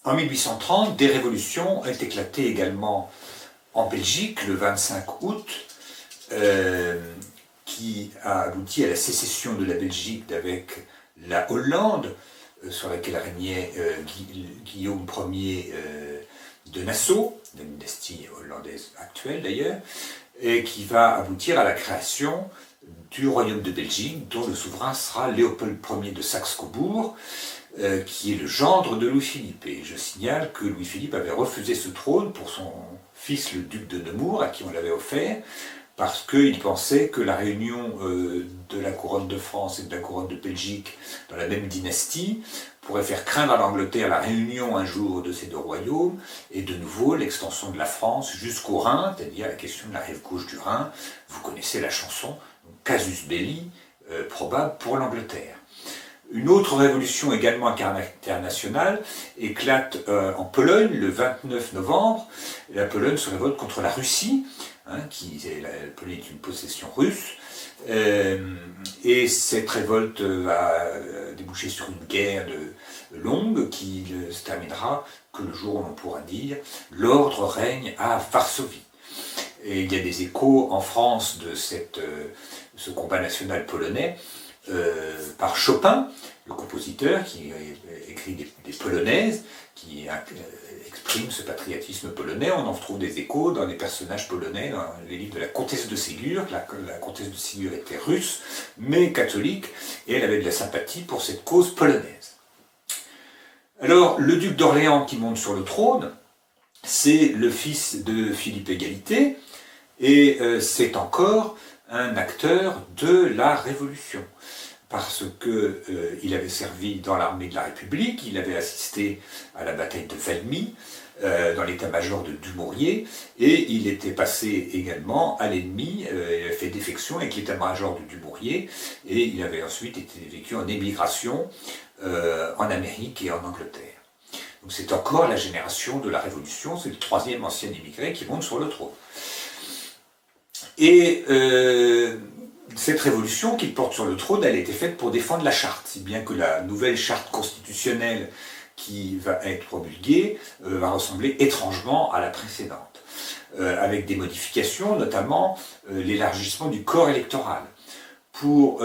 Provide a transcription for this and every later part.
En 1830, des révolutions ont éclaté également en Belgique le 25 août, qui a abouti à la sécession de la Belgique d'avec la Hollande, sur laquelle régnait Guillaume Ier de Nassau, la dynastie hollandaise actuelle d'ailleurs, et qui va aboutir à la création du royaume de Belgique, dont le souverain sera Léopold Ier de Saxe-Cobourg, qui est le gendre de Louis-Philippe. Et je signale que Louis-Philippe avait refusé ce trône pour son fils, le duc de Nemours, à qui on l'avait offert, parce qu'il pensait que la réunion de la couronne de France et de la couronne de Belgique dans la même dynastie pourrait faire craindre à l'Angleterre la réunion un jour de ces deux royaumes, et de nouveau l'extension de la France jusqu'au Rhin, c'est-à-dire la question de la rive gauche du Rhin. Vous connaissez la chanson, Casus Belli, probable pour l'Angleterre. Une autre révolution également internationale éclate en Pologne le 29 novembre. La Pologne se révolte contre la Russie, la Pologne est une possession russe, et cette révolte va déboucher sur une guerre longue qui se terminera que le jour où l'on pourra dire l'ordre règne à Varsovie. Et il y a des échos en France de ce combat national polonais par Chopin, le compositeur qui écrit des polonaises, qui exprime ce patriotisme polonais. On en retrouve des échos dans les personnages polonais, dans les livres de la comtesse de Ségur. La comtesse de Ségur était russe, mais catholique, et elle avait de la sympathie pour cette cause polonaise. Alors, le duc d'Orléans qui monte sur le trône, c'est le fils de Philippe Égalité, et c'est encore un acteur de la Révolution, parce qu'il avait servi dans l'armée de la République, il avait assisté à la bataille de Valmy, dans l'état-major de Dumouriez, et il était passé également à l'ennemi, il avait fait défection avec l'état-major de Dumouriez, et il avait ensuite été vécu en émigration en Amérique et en Angleterre. Donc c'est encore la génération de la Révolution, c'est le troisième ancien émigré qui monte sur le trône. Et cette révolution qu'il porte sur le trône, elle a été faite pour défendre la charte, si bien que la nouvelle charte constitutionnelle qui va être promulguée va ressembler étrangement à la précédente, avec des modifications, notamment l'élargissement du corps électoral. Pour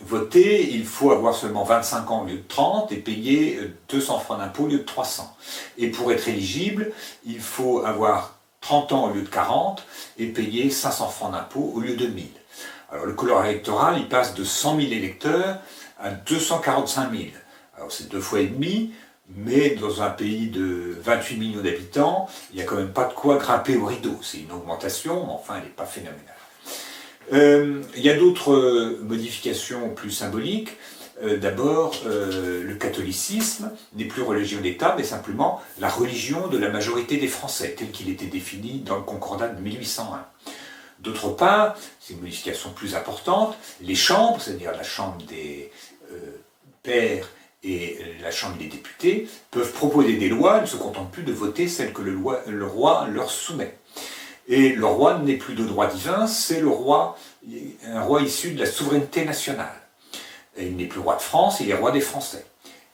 voter, il faut avoir seulement 25 ans au lieu de 30 et payer 200 francs d'impôt au lieu de 300. Et pour être éligible, il faut avoir 30 ans au lieu de 40 et payer 500 francs d'impôt au lieu de 1000. Alors le corps électoral, il passe de 100 000 électeurs à 245 000. Alors c'est 2 fois et demi, mais dans un pays de 28 millions d'habitants, il n'y a quand même pas de quoi grimper au rideau. C'est une augmentation, mais enfin elle n'est pas phénoménale. Il y a d'autres modifications plus symboliques. D'abord, le catholicisme n'est plus religion d'État, mais simplement la religion de la majorité des Français, tel qu'il était défini dans le Concordat de 1801. D'autre part, c'est une modification plus importante, les chambres, c'est-à-dire la chambre des pairs et la chambre des députés, peuvent proposer des lois, ne se contentent plus de voter celles que le roi leur soumet. Et le roi n'est plus de droit divin, c'est un roi issu de la souveraineté nationale. Et il n'est plus roi de France, il est roi des Français.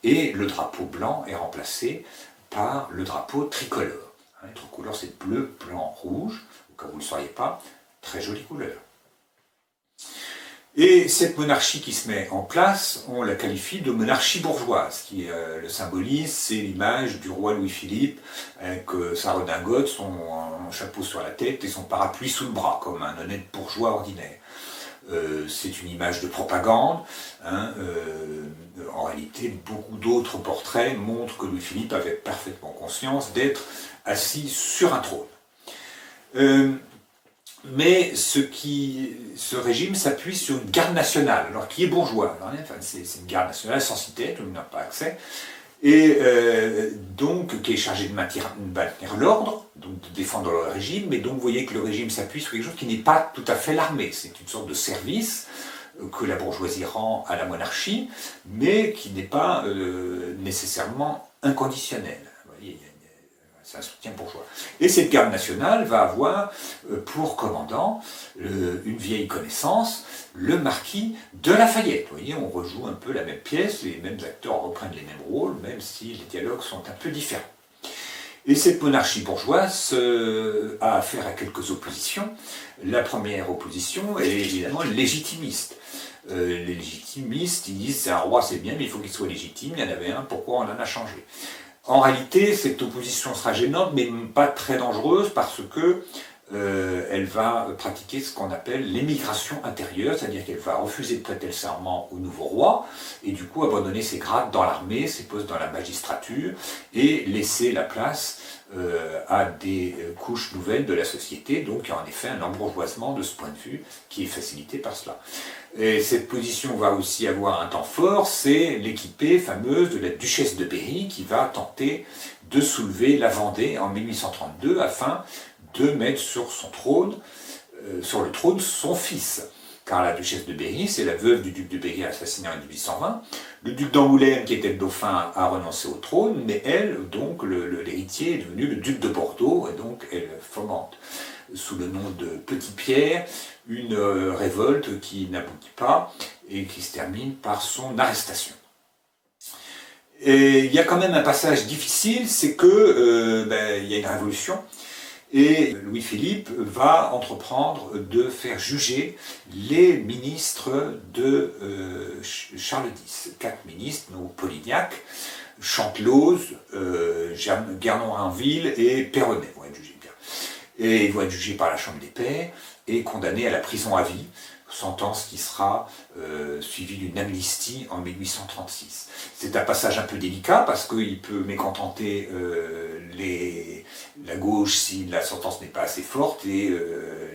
Et le drapeau blanc est remplacé par le drapeau tricolore. Le tricolore, c'est bleu, blanc, rouge, au cas où vous ne le sauriez pas, très jolie couleur. Et cette monarchie qui se met en place, on la qualifie de monarchie bourgeoise, qui le symbolise, c'est l'image du roi Louis-Philippe, avec sa redingote, son chapeau sur la tête et son parapluie sous le bras, comme un honnête bourgeois ordinaire. C'est une image de propagande. En réalité, beaucoup d'autres portraits montrent que Louis-Philippe avait parfaitement conscience d'être assis sur un trône. Mais ce régime s'appuie sur une garde nationale, alors qui est bourgeois. C'est une garde nationale censitaire, tout le monde n'a pas accès, et donc qui est chargée de maintenir l'ordre, donc de défendre le régime, mais donc vous voyez que le régime s'appuie sur quelque chose qui n'est pas tout à fait l'armée, c'est une sorte de service que la bourgeoisie rend à la monarchie, mais qui n'est pas nécessairement inconditionnel. Vous voyez, il y a un c'est un soutien bourgeois. Et cette garde nationale va avoir pour commandant une vieille connaissance, le marquis de Lafayette. Vous voyez, on rejoue un peu la même pièce, les mêmes acteurs reprennent les mêmes rôles, même si les dialogues sont un peu différents. Et cette monarchie bourgeoise a affaire à quelques oppositions. La première opposition est évidemment légitimiste. Les légitimistes, ils disent un roi c'est bien, mais il faut qu'il soit légitime, il y en avait un, pourquoi on en a changé? En réalité, cette opposition sera gênante, mais pas très dangereuse, parce que elle va pratiquer ce qu'on appelle l'émigration intérieure, c'est-à-dire qu'elle va refuser de prêter le serment au nouveau roi, et du coup abandonner ses grades dans l'armée, ses postes dans la magistrature, et laisser la place à des couches nouvelles de la société. Donc il y a en effet un embourgeoisement de ce point de vue qui est facilité par cela. Et cette position va aussi avoir un temps fort, c'est l'équipée fameuse de la duchesse de Berry qui va tenter de soulever la Vendée en 1832 afin de mettre sur son trône, sur le trône son fils. Car la duchesse de Berry, c'est la veuve du duc de Berry assassiné en 1820. Le duc d'Angoulême, qui était le dauphin, a renoncé au trône, mais elle, donc l'héritier, est devenu le duc de Bordeaux, et donc elle fomente, sous le nom de Petit Pierre, une révolte qui n'aboutit pas et qui se termine par son arrestation. Et il y a quand même un passage difficile, c'est que il y a une révolution, et Louis-Philippe va entreprendre de faire juger les ministres de Charles X. 4 ministres, nos Polignac, Chantelose, Guernon-Rainville et Perronnet vont être jugés bien. Et ils vont être jugés par la Chambre des Pairs et condamnés à la prison à vie, sentence qui sera suivie d'une amnistie en 1836. C'est un passage un peu délicat parce qu'il peut mécontenter la gauche si la sentence n'est pas assez forte et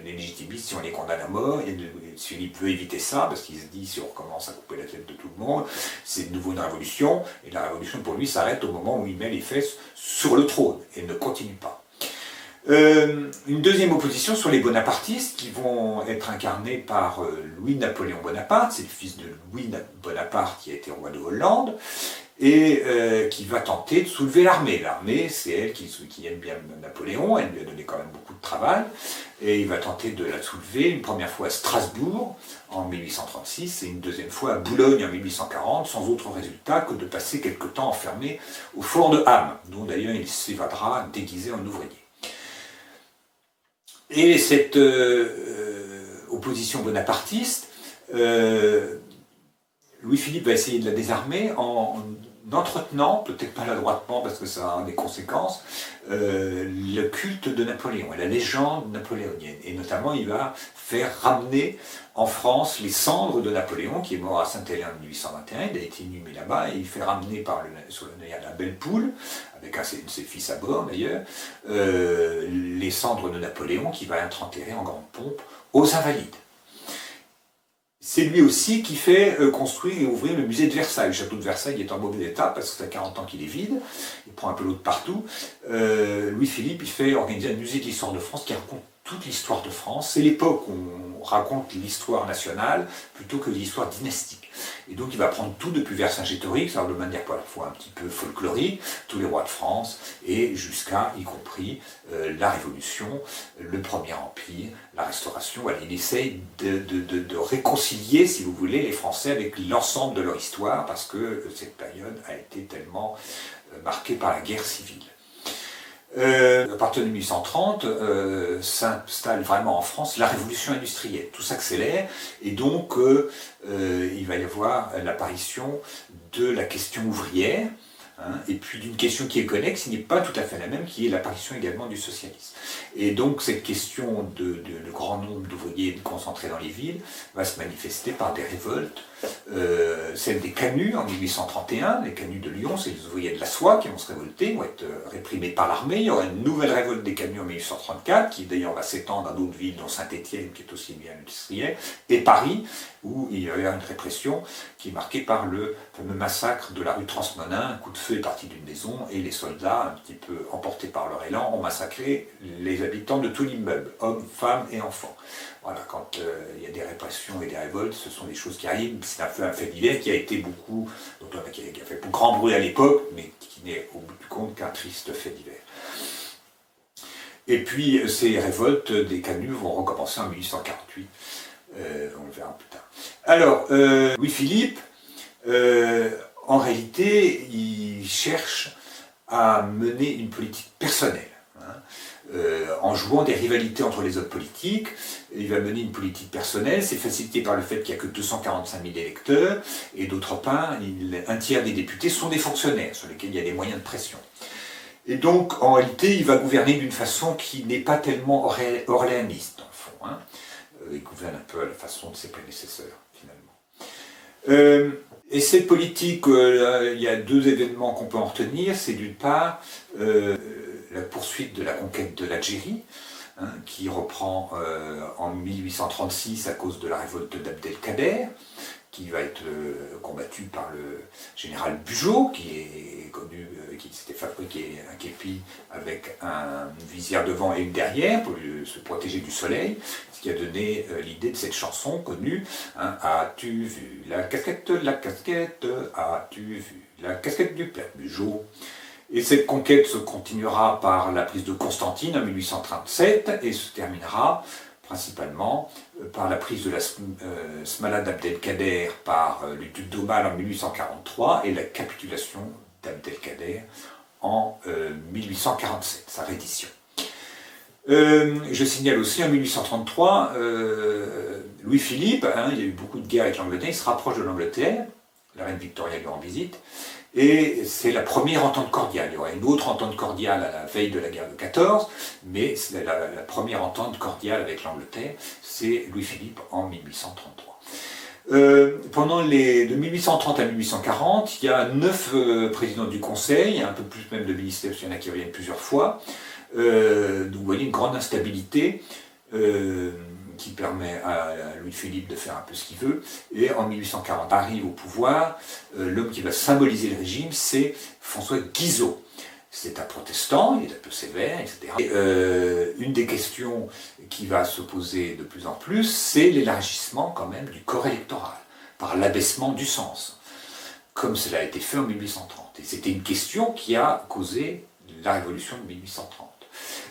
les légitimistes si on les condamne à mort. Et Philippe veut éviter ça parce qu'il se dit si on recommence à couper la tête de tout le monde, c'est de nouveau une révolution. Et la révolution pour lui s'arrête au moment où il met les fesses sur le trône et ne continue pas. Une deuxième opposition sur les bonapartistes qui vont être incarnés par Louis-Napoléon Bonaparte, c'est le fils de Louis Bonaparte qui a été roi de Hollande, et qui va tenter de soulever l'armée. L'armée, c'est elle qui aime bien Napoléon, elle lui a donné quand même beaucoup de travail, et il va tenter de la soulever une première fois à Strasbourg en 1836 et une deuxième fois à Boulogne en 1840, sans autre résultat que de passer quelque temps enfermé au fort de Ham, dont d'ailleurs il s'évadera déguisé en ouvrier. Et cette opposition bonapartiste, Louis-Philippe va essayer de la désarmer en entretenant, peut-être pas maladroitement parce que ça a des conséquences, le culte de Napoléon et la légende napoléonienne. Et notamment, il va faire ramener en France les cendres de Napoléon, qui est mort à Saint-Hélène en 1821, il a été inhumé là-bas, et il fait ramener sur le navire La Belle Poule, avec un de ses fils à bord d'ailleurs, les cendres de Napoléon qui va être enterré en grande pompe aux Invalides. C'est lui aussi qui fait construire et ouvrir le musée de Versailles. Le château de Versailles est en mauvais état parce que ça fait 40 ans qu'il est vide, il prend un peu l'eau de partout. Louis-Philippe, il fait organiser un musée de l'histoire de France qui raconte toute l'histoire de France. C'est l'époque où on raconte l'histoire nationale plutôt que l'histoire dynastique. Et donc il va prendre tout depuis Vercingétorix, alors de manière parfois un petit peu folklorique, tous les rois de France, et jusqu'à, y compris, la Révolution, le Premier Empire, la Restauration. Voilà, il essaye de réconcilier, si vous voulez, les Français avec l'ensemble de leur histoire, parce que cette période a été tellement marquée par la guerre civile. À partir de 1830, s'installe vraiment en France la révolution industrielle. Tout s'accélère et donc il va y avoir l'apparition de la question ouvrière, et puis d'une question qui est connexe, qui n'est pas tout à fait la même, qui est l'apparition également du socialisme. Et donc cette question de grand nombre d'ouvriers concentrés dans les villes va se manifester par des révoltes, celle des canuts en 1831, les canuts de Lyon, c'est les ouvriers de la soie qui vont se révolter, vont être réprimés par l'armée. Il y aura une nouvelle révolte des canuts en 1834, qui d'ailleurs va s'étendre à d'autres villes, dont Saint-Étienne, qui est aussi une ville industrielle, et Paris, où il y a une répression qui est marquée par le fameux massacre de la rue Transnonain, un coup de feu feu est parti d'une maison et les soldats, un petit peu emportés par leur élan, ont massacré les habitants de tout l'immeuble, hommes, femmes et enfants. Voilà, quand il y a des répressions et des révoltes, ce sont des choses qui arrivent. C'est un fait divers qui a été qui a fait grand bruit à l'époque, mais qui n'est au bout du compte qu'un triste fait divers. Et puis ces révoltes des canuts vont recommencer en 1848, on le verra plus tard. Alors, Louis-Philippe, en réalité, il cherche à mener une politique personnelle. En jouant des rivalités entre les hommes politiques, il va mener une politique personnelle, c'est facilité par le fait qu'il n'y a que 245 000 électeurs, et d'autre part, un tiers des députés sont des fonctionnaires, sur lesquels il y a des moyens de pression. Et donc, en réalité, il va gouverner d'une façon qui n'est pas tellement orléaniste, en fond. Il gouverne un peu à la façon de ses prédécesseurs, finalement. Et cette politique, il y a deux événements qu'on peut en retenir. C'est d'une part la poursuite de la conquête de l'Algérie, qui reprend en 1836 à cause de la révolte d'Abdelkader, qui va être combattu par le général Bugeaud, qui est connu, qui s'était fabriqué un képi avec une visière devant et une derrière pour se protéger du soleil, ce qui a donné l'idée de cette chanson connue, As-tu vu la casquette, as-tu vu la casquette du père Bugeaud? Et cette conquête se continuera par la prise de Constantine en 1837 et se terminera principalement par la prise de la Smala d'Abdelkader par le duc d'Aumale en 1843 et la capitulation d'Abdelkader en 1847, sa reddition. Je signale aussi en 1833, Louis-Philippe, il y a eu beaucoup de guerres avec l'Angleterre, il se rapproche de l'Angleterre, la reine Victoria lui rend visite, et c'est la première entente cordiale. Il y aura une autre entente cordiale à la veille de la guerre de 14, mais la première entente cordiale avec l'Angleterre, c'est Louis-Philippe en 1833. De 1830 à 1840, il y a 9 présidents du Conseil, un peu plus même de ministères, parce qu'il y en a qui reviennent plusieurs fois. Donc vous voyez une grande instabilité qui permet à Louis-Philippe de faire un peu ce qu'il veut. Et en 1840 arrive au pouvoir, l'homme qui va symboliser le régime, c'est François Guizot. C'est un protestant, il est un peu sévère, etc. Et, une des questions qui va se poser de plus en plus, c'est l'élargissement quand même du corps électoral, par l'abaissement du cens, comme cela a été fait en 1830. Et c'était une question qui a causé la révolution de 1830.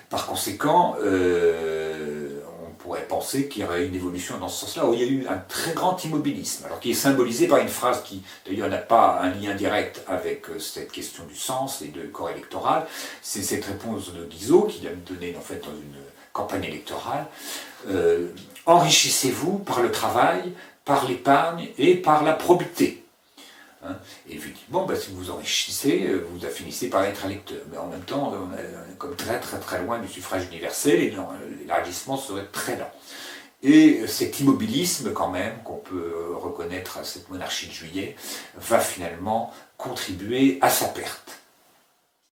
Par conséquent, on pourrait penser qu'il y aurait une évolution dans ce sens-là, où il y a eu un très grand immobilisme, alors qui est symbolisé par une phrase qui, d'ailleurs, n'a pas un lien direct avec cette question du sens et de corps électoral. C'est cette réponse de Guizot, qu'il a donné en fait dans une campagne électorale. Enrichissez-vous par le travail, par l'épargne et par la probité. Et effectivement, si vous enrichissez, vous finissez par être électeur. Mais en même temps, on est comme très loin du suffrage universel et l'élargissement serait très lent. Et cet immobilisme, quand même, qu'on peut reconnaître à cette monarchie de Juillet, va finalement contribuer à sa perte.